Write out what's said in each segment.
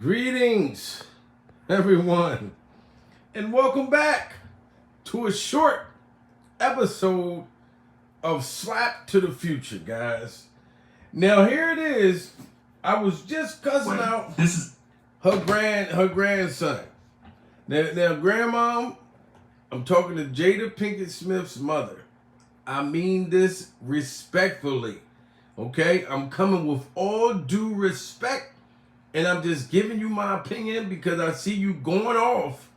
Greetings, everyone, and welcome back to a short episode of Slap to the Future, guys. Now here it is. I was just cussing out her grandson. Now, grandma, I'm talking to Jada Pinkett Smith's mother. I mean this respectfully, okay? I'm coming with all due respect. And I'm just giving you my opinion because I see you going off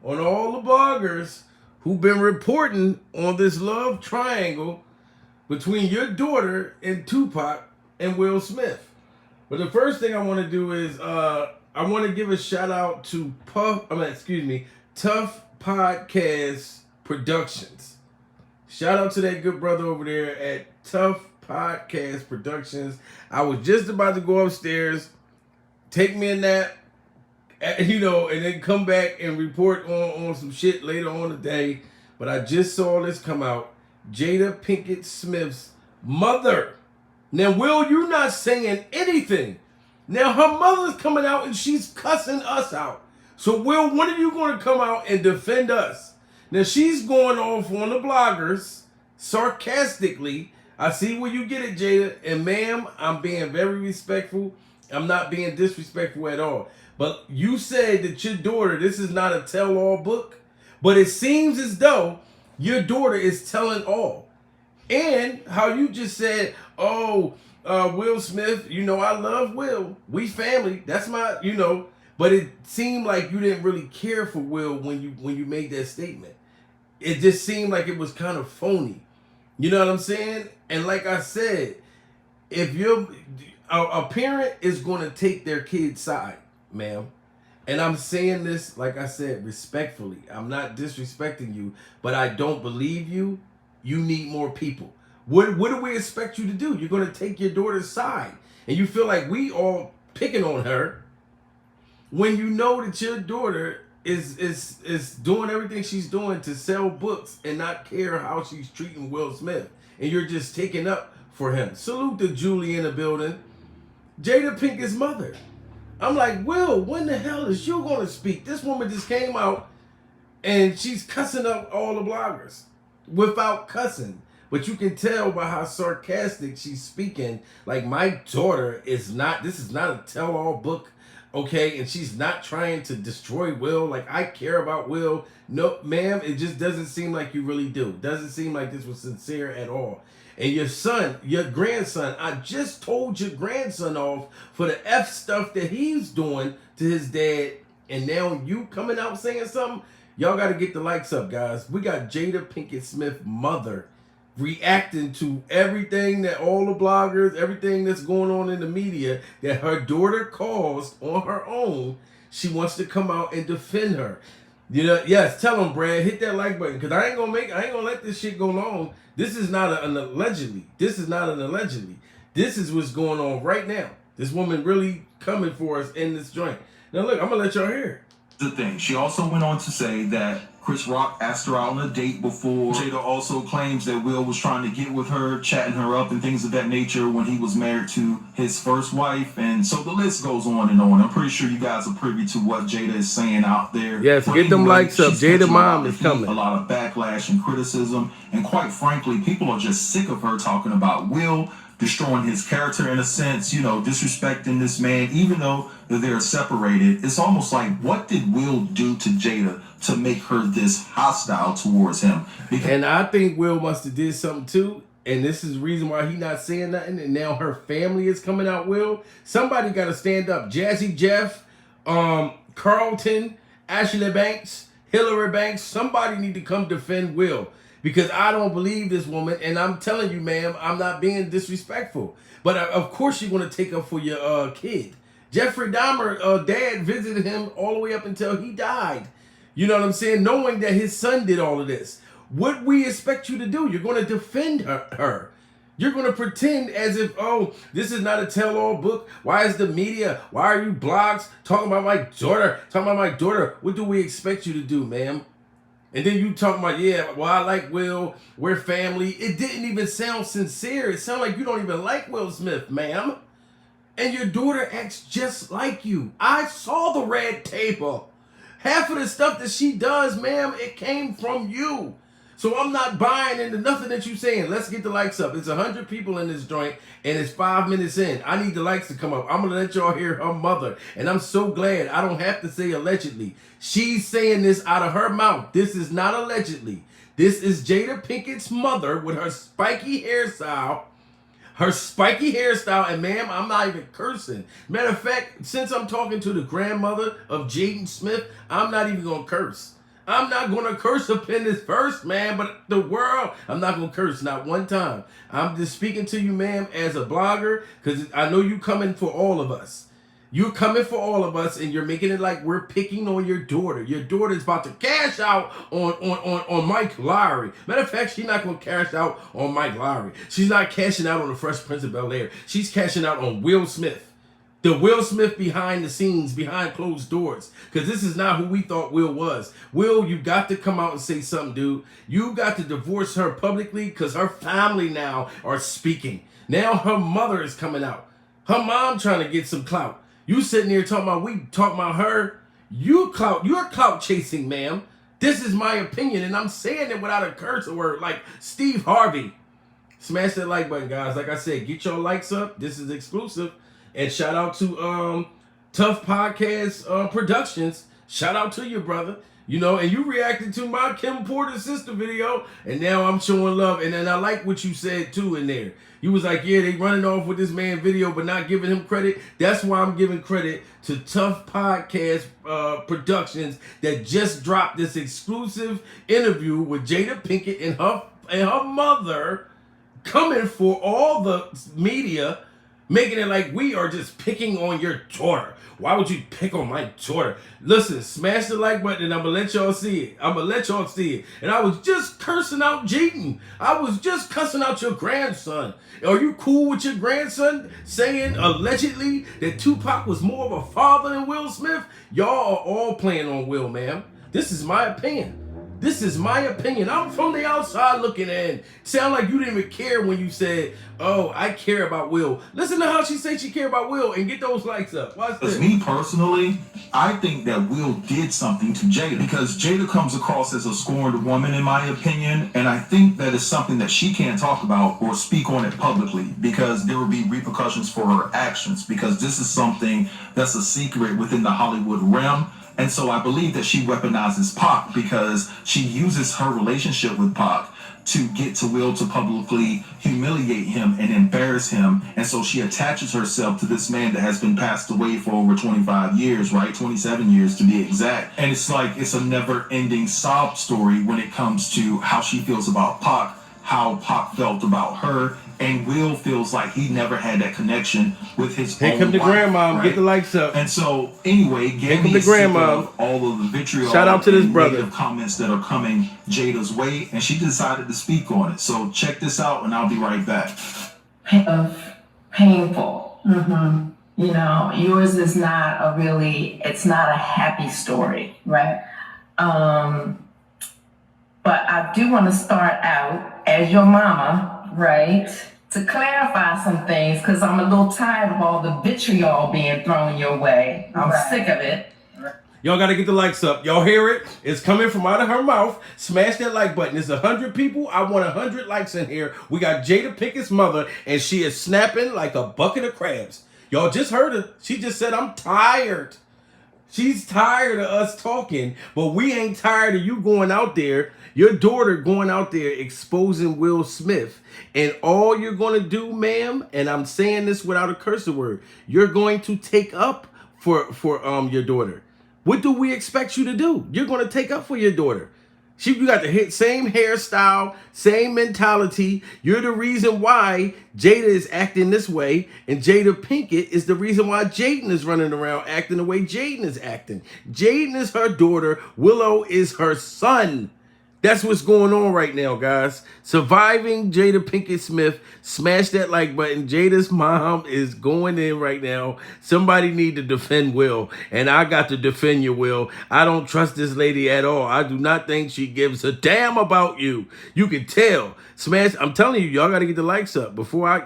on all the bloggers who've been reporting on this love triangle between your daughter and Tupac and Will Smith. But the first thing I want to do is I want to give a shout out to Tough Podcast Productions. Shout out to that good brother over there at Tough Podcast Productions. I was just about to go upstairs, take me a nap, and then come back and report on some shit later on today. But I just saw this come out. Jada Pinkett Smith's mother. Now, Will, you're not saying anything. Now, her mother's coming out and she's cussing us out. So, Will, when are you going to come out and defend us? Now, she's going off on the bloggers sarcastically. I see where you get it, Jada. And, ma'am, I'm being very respectful. I'm not being disrespectful at all. But you said that your daughter, this is not a tell-all book, but it seems as though your daughter is telling all. And how you just said, Will Smith, I love Will. We family. That's my, But it seemed like you didn't really care for Will when you made that statement. It just seemed like it was kind of phony. You know what I'm saying? And like I said, if a parent is going to take their kid's side, ma'am. And I'm saying this, like I said, respectfully. I'm not disrespecting you, but I don't believe you. You need more people. What do we expect you to do? You're going to take your daughter's side. And you feel like we all picking on her when you know that your daughter is doing everything she's doing to sell books and not care how she's treating Will Smith. And you're just taking up for him. Salute to Julie in the building. Jada Pinkett's mother. I'm like, Will, when the hell is you going to speak? This woman just came out and she's cussing up all the bloggers without cussing. But you can tell by how sarcastic she's speaking. Like, my daughter this is not a tell-all book, okay? And she's not trying to destroy Will. Like, I care about Will. No, ma'am, it just doesn't seem like you really do. Doesn't seem like this was sincere at all. And your grandson, I just told your grandson off for the F stuff that he's doing to his dad. And now you coming out saying something? Y'all got to get the likes up, guys. We got Jada Pinkett Smith mother reacting to everything that all the bloggers, everything that's going on in the media that her daughter caused on her own. She wants to come out and defend her. Yes, tell them, Brad, hit that like button, because I ain't gonna let this shit go long. This is not an allegedly. This is not an allegedly. This is what's going on right now. This woman really coming for us in this joint. Now look, I'm gonna let y'all hear it. The thing. She also went on to say that Chris Rock asked her out on a date before. Jada also claims that Will was trying to get with her, chatting her up and things of that nature when he was married to his first wife. And so the list goes on and on. I'm pretty sure you guys are privy to what Jada is saying out there. Yes, but get them likes up. Jada mom is coming. A lot of backlash and criticism. And quite frankly, people are just sick of her talking about Will, destroying his character in a sense, disrespecting this man, even though they're separated. It's almost like, what did Will do to Jada to make her this hostile towards him? And I think Will must have did something too. And this is the reason why he's not saying nothing. And now her family is coming out, Will. Somebody got to stand up. Jazzy Jeff, Carlton, Ashley Banks, Hillary Banks. Somebody need to come defend Will. Because I don't believe this woman. And I'm telling you, ma'am, I'm not being disrespectful. But of course you're going to take up for your kid. Jeffrey Dahmer, dad visited him all the way up until he died. You know what I'm saying? Knowing that his son did all of this. What we expect you to do? You're going to defend her. You're going to pretend as if, this is not a tell-all book. Why is the media? Why are you blogs talking about my daughter? What do we expect you to do, ma'am? And then you talking about, I like Will. We're family. It didn't even sound sincere. It sounded like you don't even like Will Smith, ma'am. And your daughter acts just like you. I saw the red table. Half of the stuff that she does, ma'am, it came from you. So I'm not buying into nothing that you saying. Let's get the likes up. It's 100 people in this joint, and it's 5 minutes in. I need the likes to come up. I'm going to let y'all hear her mother. And I'm so glad I don't have to say allegedly. She's saying this out of her mouth. This is not allegedly. This is Jada Pinkett's mother with her spiky hairstyle. And ma'am, I'm not even cursing. Matter of fact, since I'm talking to the grandmother of Jaden Smith, I'm not even going to curse. I'm not going to curse up in this verse, man, but the world, I'm not going to curse, not one time. I'm just speaking to you, ma'am, as a blogger, because I know you coming for all of us. You're coming for all of us, and you're making it like we're picking on your daughter. Your daughter is about to cash out on Mike Lowry. Matter of fact, she's not going to cash out on Mike Lowry. She's not cashing out on the Fresh Prince of Bel-Air. She's cashing out on Will Smith. The Will Smith behind the scenes, behind closed doors. Because this is not who we thought Will was. Will, you got to come out and say something, dude. You got to divorce her publicly because her family now are speaking. Now her mother is coming out. Her mom trying to get some clout. You sitting there talking about her. You're clout chasing, ma'am. This is my opinion, and I'm saying it without a curse word, like Steve Harvey. Smash that like button, guys. Like I said, get your likes up. This is exclusive. And shout out to Tough Podcast Productions. Shout out to you, brother. You know, and you reacted to my Kim Porter sister video, and now I'm showing love. And then I like what you said, too, in there. You was like, yeah, they running off with this man video, but not giving him credit. That's why I'm giving credit to Tough Podcast Productions that just dropped this exclusive interview with Jada Pinkett and her mother coming for all the media, making it like we are just picking on your daughter. Why would you pick on my daughter? Listen, smash the like button and I'm going to let y'all see it. And I was just cursing out Jaden. I was just cussing out your grandson. Are you cool with your grandson saying allegedly that Tupac was more of a father than Will Smith? Y'all are all playing on Will, ma'am. This is my opinion. I'm from the outside looking in. Sound like you didn't even care when you said, oh, I care about Will. Listen to how she said she care about Will and get those likes up. Watch this. Me personally, I think that Will did something to Jada because Jada comes across as a scorned woman, in my opinion. And I think that is something that she can't talk about or speak on it publicly because there will be repercussions for her actions because this is something that's a secret within the Hollywood realm. And so I believe that she weaponizes Pac because she uses her relationship with Pac to get to Will to publicly humiliate him and embarrass him. And so she attaches herself to this man that has been passed away for over 25 years, right? 27 years to be exact. And it's like it's a never-ending sob story when it comes to how she feels about Pac, how Pac felt about her. And Will feels like he never had that connection with his own wife. Here come the grandma. Right? Get the likes up. And so, anyway, here come the grandma. All of the vitriol. Shout out to this brother. Negative comments that are coming Jada's way, and she decided to speak on it. So check this out, and I'll be right back. Painful. Mm-hmm. You know, yours is not it's not a happy story, right? But I do want to start out as your mama, right? To clarify some things, because I'm a little tired of all the vitriol being thrown your way. I'm sick of it. Y'all got to get the likes up. Y'all hear it? It's coming from out of her mouth. Smash that like button. It's 100 people. I want 100 likes in here. We got Jada Pinkett's mother, and she is snapping like a bucket of crabs. Y'all just heard her. She just said, I'm tired. She's tired of us talking, but we ain't tired of you going out there, your daughter going out there exposing Will Smith. And all you're going to do, ma'am, and I'm saying this without a curse word, you're going to take up for your daughter. What do we expect you to do? You're going to take up for your daughter. You got the same hairstyle, same mentality. You're the reason why Jada is acting this way, and Jada Pinkett is the reason why Jaden is running around acting the way Jaden is acting. Jaden is her daughter. Willow is her son. That's what's going on right now, guys. Surviving Jada Pinkett Smith. Smash that like button. Jada's mom is going in right now. Somebody need to defend Will. And I got to defend you, Will. I don't trust this lady at all. I do not think she gives a damn about you. You can tell. Smash. I'm telling you, y'all got to get the likes up.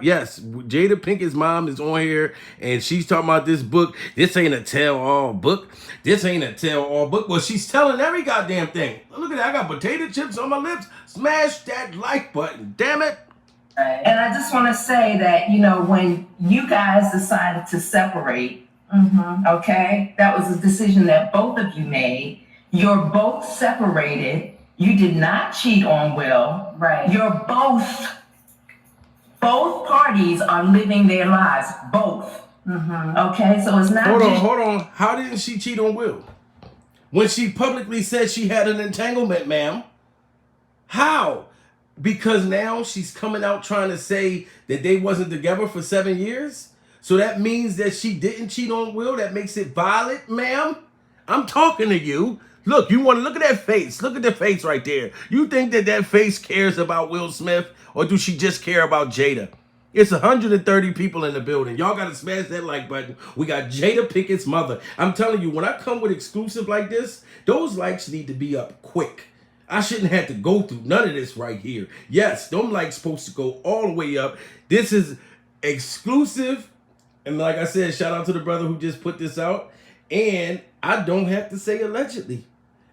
Yes, Jada Pinkett's mom is on here. And she's talking about this book. This ain't a tell-all book. This ain't a tell-all book. Well, she's telling every goddamn thing. Look at that. I got potato chips on my lips. Smash that like button. Damn it. And I just want to say that, when you guys decided to separate, okay, that was a decision that both of you made. You're both separated. You did not cheat on Will. Right. You're both parties are living their lives. Both. Okay, so it's not Hold on. How didn't she cheat on Will? When she publicly said she had an entanglement, ma'am. How? Because now she's coming out trying to say that they wasn't together for 7 years? So that means that she didn't cheat on Will? That makes it valid, ma'am? I'm talking to you. Look, you want to look at that face. Look at the face right there. You think that face cares about Will Smith? Or do she just care about Jada? It's 130 people in the building. Y'all got to smash that like button. We got Jada Pinkett's mother. I'm telling you, when I come with exclusive like this, those likes need to be up quick. I shouldn't have to go through none of this right here. Yes, them likes supposed to go all the way up. This is exclusive. And like I said, shout out to the brother who just put this out. And I don't have to say allegedly.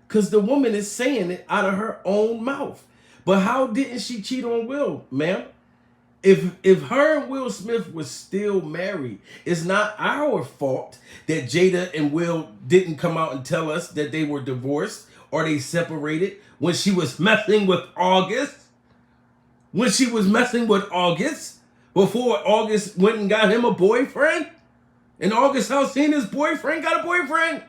Because the woman is saying it out of her own mouth. But how didn't she cheat on Will, ma'am? If her and Will Smith was still married, it's not our fault that Jada and Will didn't come out and tell us that they were divorced or they separated when she was messing with August. When she was messing with August, before August went and got him a boyfriend, and August house seen his boyfriend got a boyfriend.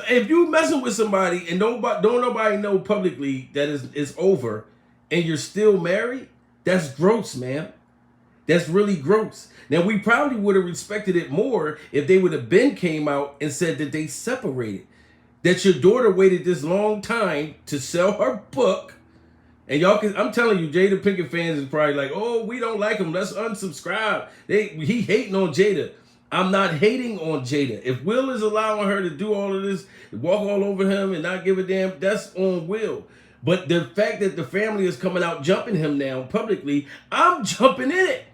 If you messing with somebody and don't nobody know publicly that it's over, and you're still married, that's gross, man. That's really gross. Now, we probably would have respected it more if they would have came out and said that they separated. That your daughter waited this long time to sell her book. And I'm telling you, Jada Pinkett fans is probably like, oh, we don't like him. Let's unsubscribe. He hating on Jada. I'm not hating on Jada. If Will is allowing her to do all of this, walk all over him and not give a damn, that's on Will. But the fact that the family is coming out jumping him now publicly, I'm jumping in it.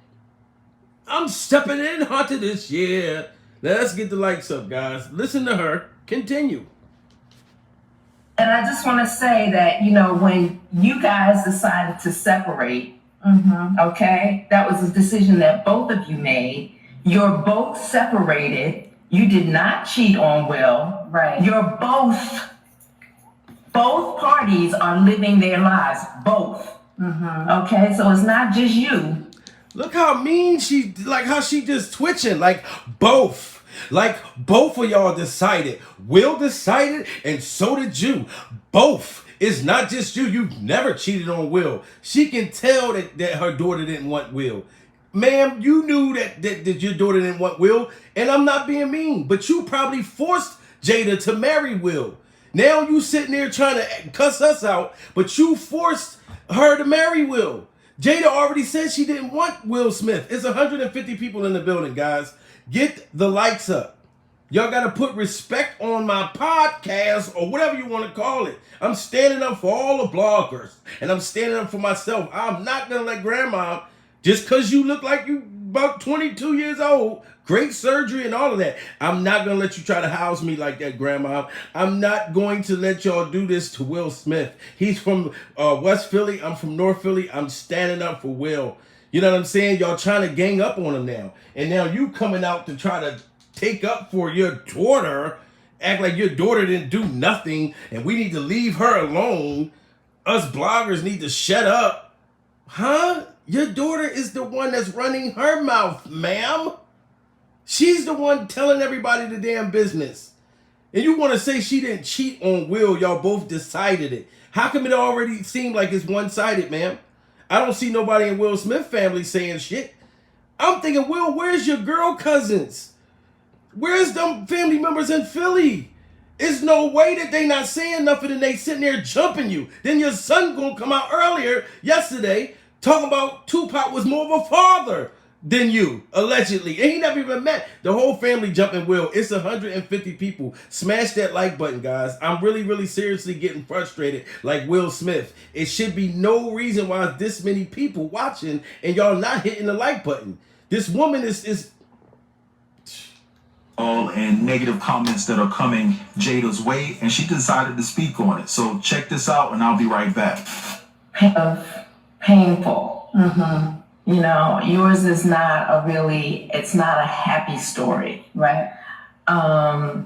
I'm stepping in onto this. Yeah. Now let's get the likes up, guys. Listen to her. Continue. And I just want to say that, when you guys decided to separate, okay, that was a decision that both of you made. You're both separated. You did not cheat on Will. Right. You're both parties are living their lives. Both. Okay, so it's not just you. Look how mean how she just twitching. Like both of y'all decided. Will decided, and so did you. Both. It's not just you. You've never cheated on Will. She can tell that her daughter didn't want Will. Ma'am, you knew that your daughter didn't want Will, and I'm not being mean, but you probably forced Jada to marry Will. Now you sitting there trying to cuss us out, but you forced her to marry Will. Jada already said she didn't want Will Smith. It's 150 people in the building, guys. Get the likes up. Y'all got to put respect on my podcast or whatever you want to call it. I'm standing up for all the bloggers, and I'm standing up for myself. I'm not going to let grandma, just because you look like you about 22 years old, great surgery and all of that, I'm not going to let you try to house me like that, grandma. I'm not going to let y'all do this to Will Smith. He's from West Philly. I'm from North Philly. I'm standing up for Will. You know what I'm saying? Y'all trying to gang up on him now. And now you coming out to try to take up for your daughter, act like your daughter didn't do nothing and we need to leave her alone. Us bloggers need to shut up. Huh? Your daughter is the one that's running her mouth, ma'am. She's the one telling everybody the damn business. And you want to say she didn't cheat on Will, y'all both decided it. How come it already seemed like it's one-sided, ma'am? I don't see nobody in Will Smith family saying shit. I'm thinking, Will, where's your girl cousins? Where's them family members in Philly? It's no way that they not saying nothing and they sitting there jumping you. Then your son gonna come out earlier yesterday talking about Tupac was more of a father than you, allegedly. And he never even met. The whole family jumping Will. It's 150 people. Smash that like button, guys. I'm really, really seriously getting frustrated like Will Smith. It should be no reason why this many people watching and y'all not hitting the like button. This woman is and negative comments that are coming Jada's way, and she decided to speak on it. So check this out, and I'll be right back. Painful. You know, yours is not it's not a happy story, right? But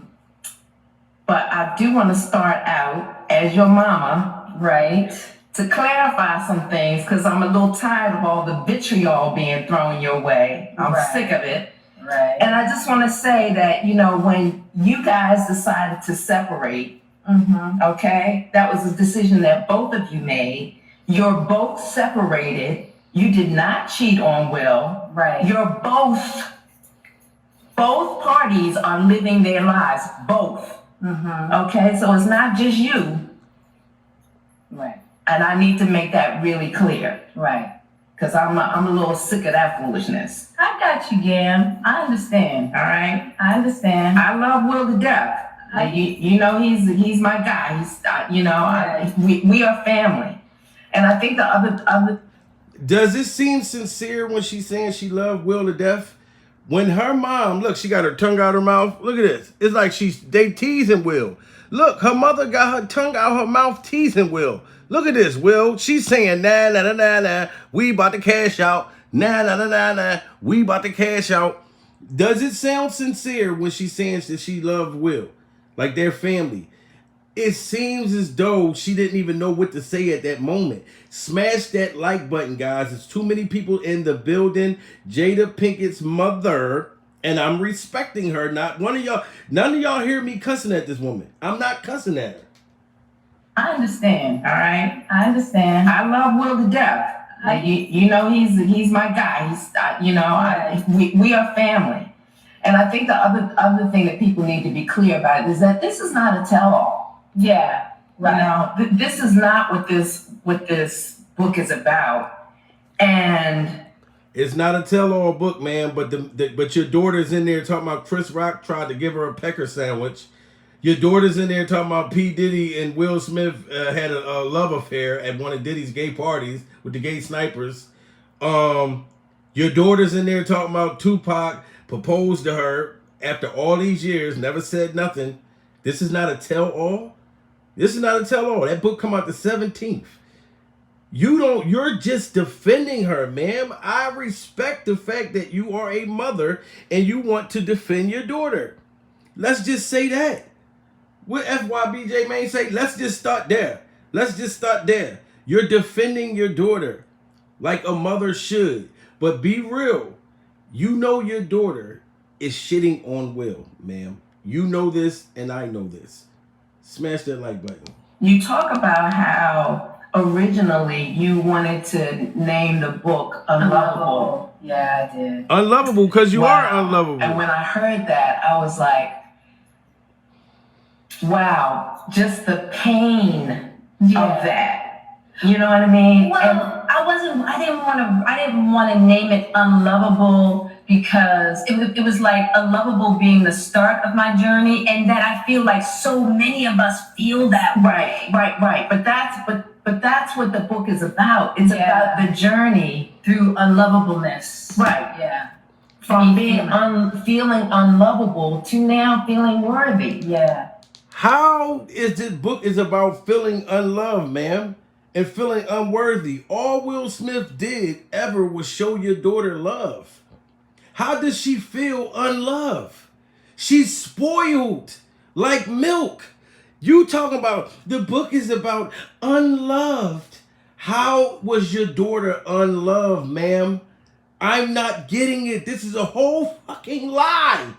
I do want to start out as your mama, right? To clarify some things, because I'm a little tired of all the vitriol being thrown your way. I'm sick of it. Right. And I just want to say that, you know, when you guys decided to separate, okay, that was a decision that both of you made. You're both separated. You did not cheat on Will. Right. You're both parties are living their lives. Both. Okay, so it's not just you. Right. And I need to make that really clear. Right. Because I'm a little sick of that foolishness. I got you, Gam. I understand. All right. I understand. I love Will to death. You know, he's my guy. We are family. And I think the other. Does it seem sincere when she's saying she loved Will to death? When her mom, look, she got her tongue out her mouth. Look at this. It's like they teasing Will. Look, her mother got her tongue out her mouth teasing Will. Look at this, Will. She's saying, nah, nah, nah, nah, nah. We about to cash out. Nah, nah, nah, nah, nah. We about to cash out. Does it sound sincere when she's saying that she loved Will? Like their family. It seems as though she didn't even know what to say at that moment. Smash that like button, guys. There's too many people in the building. Jada Pinkett's mother, and I'm respecting her. None of y'all hear me cussing at this woman. I'm not cussing at her. I understand, all right? I understand. I love Will to death. You know, he's my guy. We are family. And I think the other thing that people need to be clear about is that this is not a tell-all. Yeah, right. You know, this is not what this book is about. And it's not a tell-all book, man. But your daughter's in there talking about Chris Rock tried to give her a pecker sandwich. Your daughter's in there talking about P. Diddy and Will Smith had a love affair at one of Diddy's gay parties with the gay snipers. Your daughter's in there talking about Tupac proposed to her after all these years, never said nothing. This is not a tell-all. This is not a tell-all. That book come out the 17th. You're just defending her, ma'am. I respect the fact that you are a mother and you want to defend your daughter. Let's just say that. What FYBJ Main say? Let's just start there. Let's just start there. You're defending your daughter like a mother should. But be real. You know your daughter is shitting on Will, ma'am. You know this and I know this. Smash that like button. You talk about how originally you wanted to name the book Unlovable. Yeah, I did. Unlovable because you are unlovable. And when I heard that, I was like, wow, just the pain of that. You know what I mean? Well, I didn't want to name it Unlovable because it was like Unlovable being the start of my journey, and that I feel like so many of us feel that way. Right. But that's what the book is about. It's about the journey through unlovableness. Right. Yeah. From being feeling unlovable to now feeling worthy. Yeah. How is this book is about feeling unloved, ma'am, and feeling unworthy? All Will Smith did ever was show your daughter love. How does she feel unloved? She's spoiled like milk. You talking about the book is about unloved. How was your daughter unloved, ma'am? I'm not getting it. This is a whole fucking lie.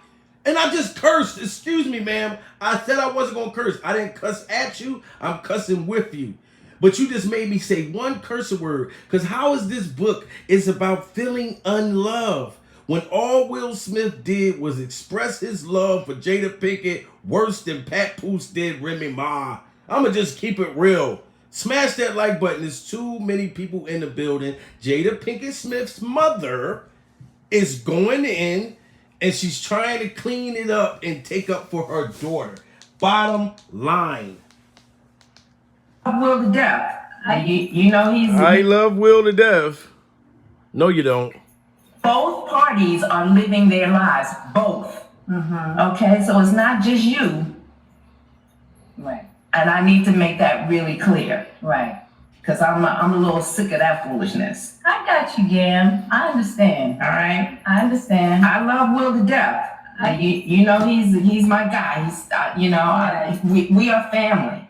And I just cursed. Excuse me, ma'am. I said I wasn't going to curse. I didn't cuss at you. I'm cussing with you. But you just made me say one curse word. Because how is this book is about feeling unloved? when all Will Smith did was express his love for Jada Pinkett worse than Pat Poose did Remy Ma. I'ma just keep it real. Smash that like button. There's too many people in the building. Jada Pinkett Smith's mother is going in and she's trying to clean it up and take up for her daughter. Bottom line. Will to death. You know I love Will to death. No, you don't. Both parties are living their lives. Both. Okay, so it's not just you. Right. And I need to make that really clear. Right. Because I'm a little sick of that foolishness. I got you, Gam. I understand. All right. I understand. I love Will to death. You know he's my guy. He's we are family.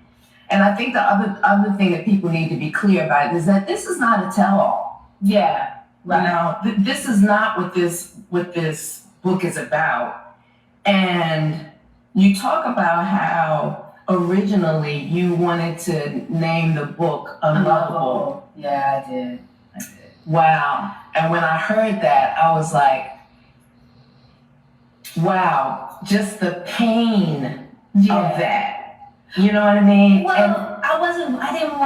And I think the other thing that people need to be clear about is that this is not a tell-all. Yeah. Right. You know, this is not what this book is about. And you talk about how originally you wanted to name the book Unlovable. Yeah, I did. Wow. And when I heard that, I was like, wow, just the pain of that. You know what I mean? Well, and I didn't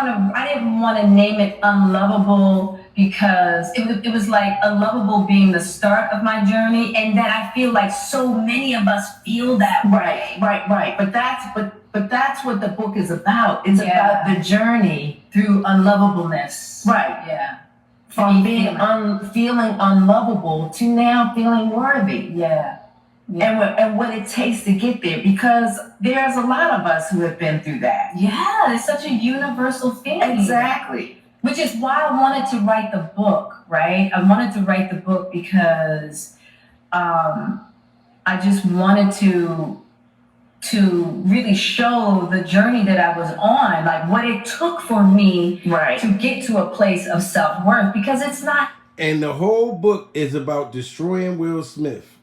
want to name it Unlovable because it was like Unlovable being the start of my journey, and that I feel like so many of us feel that way. Right. But that's what the book is about. It's about the journey through unlovableness. Right. Yeah. From being feeling unlovable to now feeling worthy. Yeah. And what it takes to get there, because there's a lot of us who have been through that. Yeah, it's such a universal feeling. Exactly. Which is why I wanted to write the book, right? I wanted to write the book because I just wanted to really show the journey that I was on, like what it took for me to get to a place of self-worth, because it's not. And the whole book is about destroying Will Smith.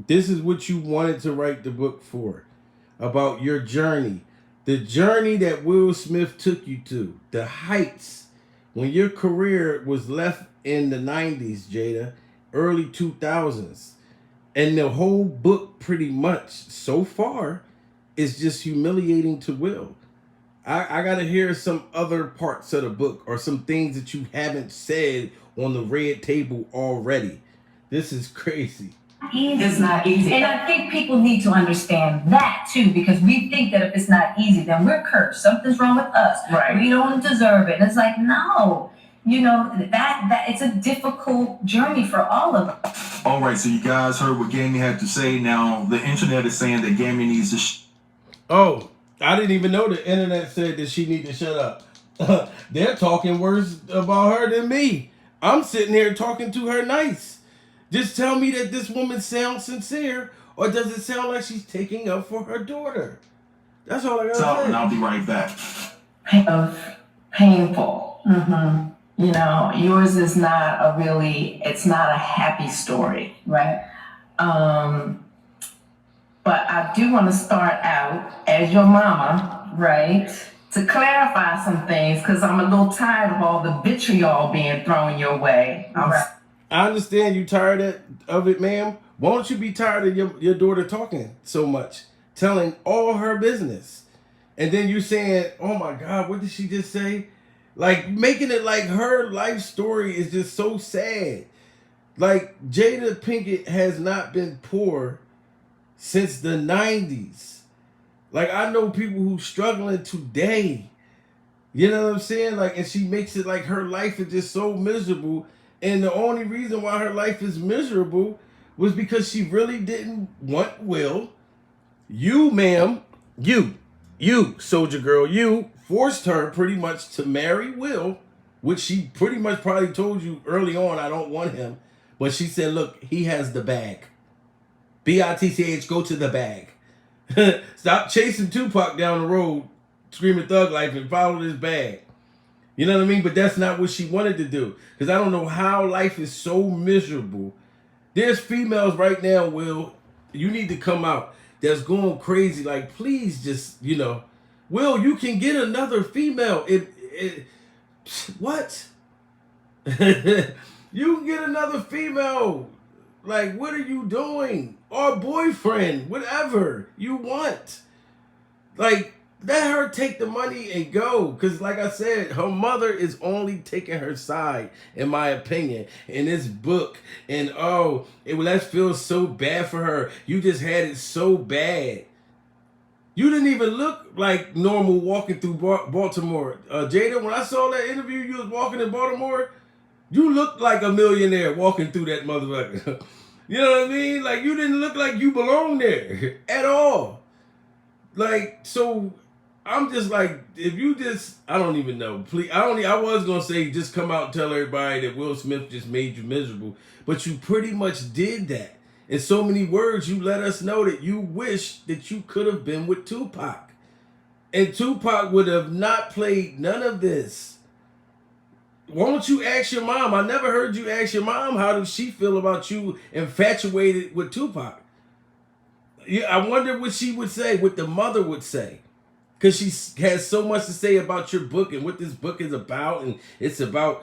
This is what you wanted to write the book for, about your journey, the journey that Will Smith took you to, the heights, when your career was left in the 90s, Jada, early 2000s. And the whole book pretty much so far is just humiliating to Will. I got to hear some other parts of the book or some things that you haven't said on the red table already. This is crazy. It's not easy. And I think people need to understand that too, because we think that if it's not easy, then we're cursed. Something's wrong with us. Right. We don't deserve it. And it's like, no, you know, that it's a difficult journey for all of us. All right, so you guys heard what Gammy had to say. Now, the internet is saying that Gammy needs to Oh, I didn't even know the internet said that she need to shut up. They're talking worse about her than me. I'm sitting here talking to her nice. Just tell me that this woman sounds sincere, or does it sound like she's taking up for her daughter? That's all I gotta say. And I'll be right back. Painful. You know, yours is it's not a happy story, right? But I do want to start out as your mama, right? To clarify some things, because I'm a little tired of all the vitriol being thrown your way. I understand you tired of it, ma'am. Won't you be tired of your daughter talking so much, telling all her business? And then you saying, oh my God, what did she just say? Like making it like her life story is just so sad. Like Jada Pinkett has not been poor since the 90s. Like I know people who struggling today. You know what I'm saying? Like, and she makes it like her life is just so miserable. And the only reason why her life is miserable was because she really didn't want Will. You, ma'am, you, soldier girl, you forced her pretty much to marry Will, which she pretty much probably told you early on, I don't want him. But she said, look, he has the bag. B-I-T-C-H, go to the bag. Stop chasing Tupac down the road, screaming thug life, and follow this bag. You know what I mean? But that's not what she wanted to do. Because I don't know how life is so miserable. There's females right now, Will, you need to come out, that's going crazy. Like, please just, you know, Will, you can get another female. What? You can get another female. Like, what are you doing? Or boyfriend, whatever you want. Like, let her take the money and go. Because, like I said, her mother is only taking her side, in my opinion, in this book. And, that feels so bad for her. You just had it so bad. You didn't even look like normal walking through Baltimore. Jada, when I saw that interview, you was walking in Baltimore, you looked like a millionaire walking through that motherfucker. You know what I mean? Like, you didn't look like you belonged there at all. Like, so I'm just like, if you just, I don't even know. Please, I was gonna say just come out and tell everybody that Will Smith just made you miserable, but you pretty much did that. In so many words, you let us know that you wish that you could have been with Tupac, and Tupac would have not played none of this. Why don't you ask your mom? I never heard you ask your mom how does she feel about you infatuated with Tupac. Yeah, I wonder what she would say, what the mother would say. Because she has so much to say about your book and what this book is about. And it's about,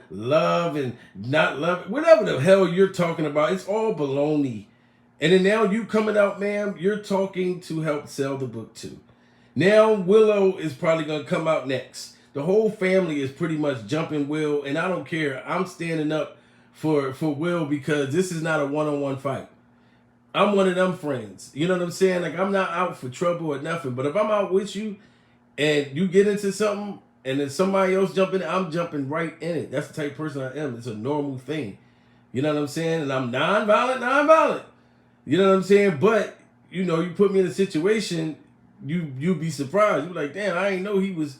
love and not love. Whatever the hell you're talking about. It's all baloney. And then now you coming out, ma'am, you're talking to help sell the book too. Now Willow is probably going to come out next. The whole family is pretty much jumping Will. And I don't care. I'm standing up for Will because this is not a one-on-one fight. I'm one of them friends. You know what I'm saying? Like, I'm not out for trouble or nothing. But if I'm out with you and you get into something and then somebody else jump in, I'm jumping right in it. That's the type of person I am. It's a normal thing. You know what I'm saying? And I'm non-violent. You know what I'm saying? But, you put me in a situation, you'd be surprised. You'd be like, damn, I didn't know he was,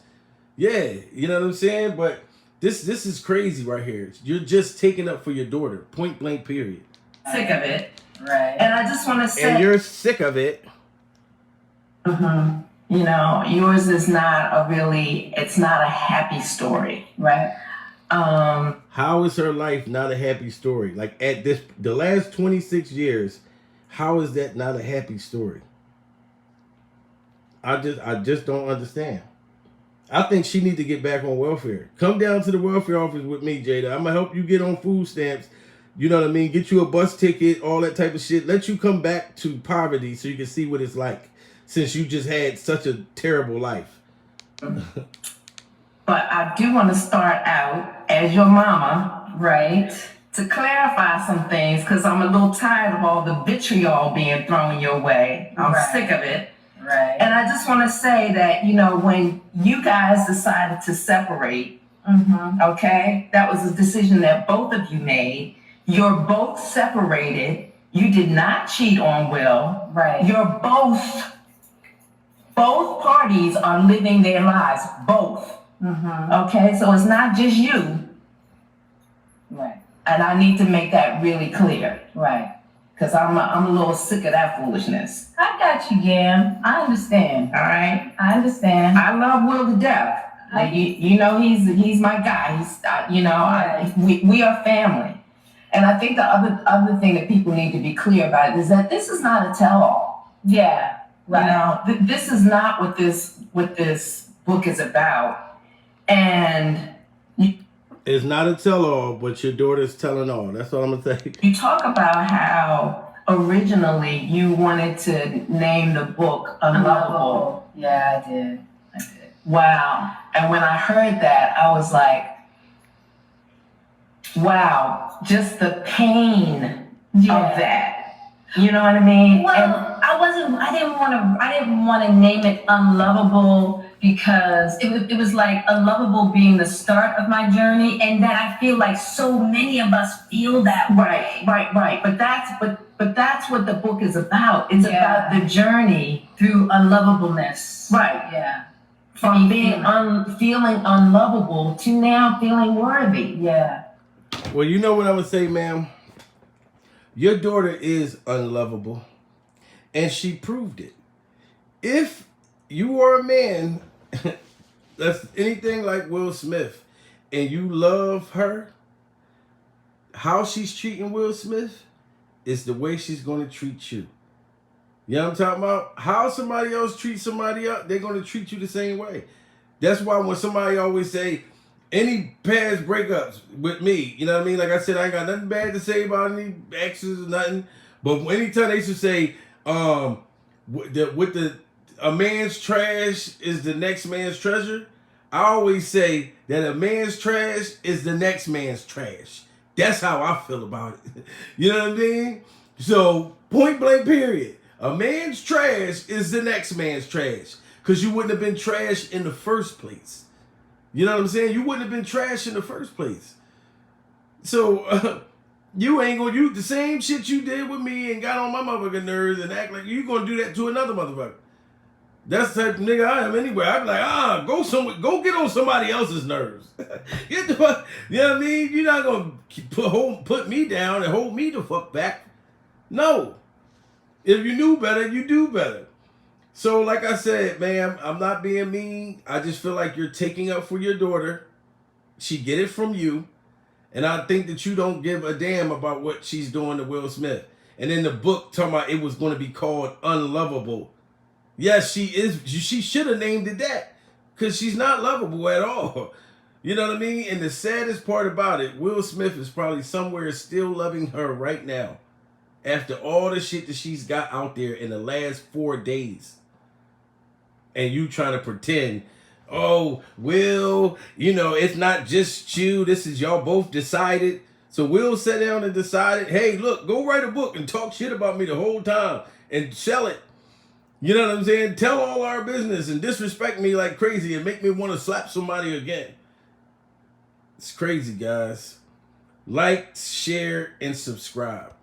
yeah. You know what I'm saying? But this is crazy right here. You're just taking up for your daughter. Point blank, period. Sick of it. Right. And I just want to say. And you're sick of it. Yours is not it's not a happy story, right? How is her life not a happy story? Like, at the last 26 years, how is that not a happy story? I just don't understand. I think she need to get back on welfare. Come down to the welfare office with me, Jada. I'm going to help you get on food stamps. You know what I mean? Get you a bus ticket, all that type of shit. Let you come back to poverty so you can see what it's like since you just had such a terrible life. But I do want to start out as your mama, right? To clarify some things because I'm a little tired of all the vitriol being thrown your way. I'm sick of it. Right. And I just want to say that, when you guys decided to separate, okay, that was a decision that both of you made. You're both separated. You did not cheat on Will. Right. You're both parties are living their lives. Both. Okay, so it's not just you. Right. And I need to make that really clear. Right. Because I'm a little sick of that foolishness. I got you, Yam. I understand. All right. I understand. I love Will to death. He's my guy. We are family. And I think the other thing that people need to be clear about is that this is not a tell-all. Yeah, right. This is not what this book is about. And it's not a tell-all, but your daughter's telling all. That's what I'm gonna say. You talk about how originally you wanted to name the book Unlovable. Yeah, I did. Wow. And when I heard that, I was like, wow, just the pain of that. You know what I mean? Well, I didn't want to name it Unlovable because it was like Unlovable being the start of my journey, and that I feel like so many of us feel that way. Right. But that's what the book is about. It's about the journey through unlovableness. Right. Yeah. From being feeling unlovable to now feeling worthy. Yeah. Well, you know what I'm gonna say, ma'am? Your daughter is unlovable, and she proved it. If you are a man that's anything like Will Smith, and you love her, how she's treating Will Smith is the way she's going to treat you. You know what I'm talking about? How somebody else treats somebody else, they're going to treat you the same way. That's why when somebody always say, any past breakups with me, you know what I mean? Like I said, I ain't got nothing bad to say about any exes or nothing. But anytime they used to say, a man's trash is the next man's treasure, I always say that a man's trash is the next man's trash. That's how I feel about it. You know what I mean? So, point blank period. A man's trash is the next man's trash. Because you wouldn't have been trash in the first place. You know what I'm saying? You wouldn't have been trash in the first place. So, you ain't gonna use the same shit you did with me and got on my motherfucking nerves and act like you gonna do that to another motherfucker. That's the type of nigga I am anyway. I'd be like, go get on somebody else's nerves. Get the fuck, you know what I mean? You're not gonna put me down and hold me the fuck back. No. If you knew better, you do better. So, like I said, man, I'm not being mean. I just feel like you're taking up for your daughter. She get it from you. And I think that you don't give a damn about what she's doing to Will Smith. And in the book, talking about it was going to be called Unlovable. Yes, she is. She should have named it that. Because she's not lovable at all. You know what I mean? And the saddest part about it, Will Smith is probably somewhere still loving her right now. After all the shit that she's got out there in the last 4 days. And you trying to pretend, oh, Will, you know, it's not just you. This is y'all both decided. So Will sat down and decided, hey, look, go write a book and talk shit about me the whole time and sell it. You know what I'm saying? Tell all our business and disrespect me like crazy and make me want to slap somebody again. It's crazy, guys. Like, share, and subscribe.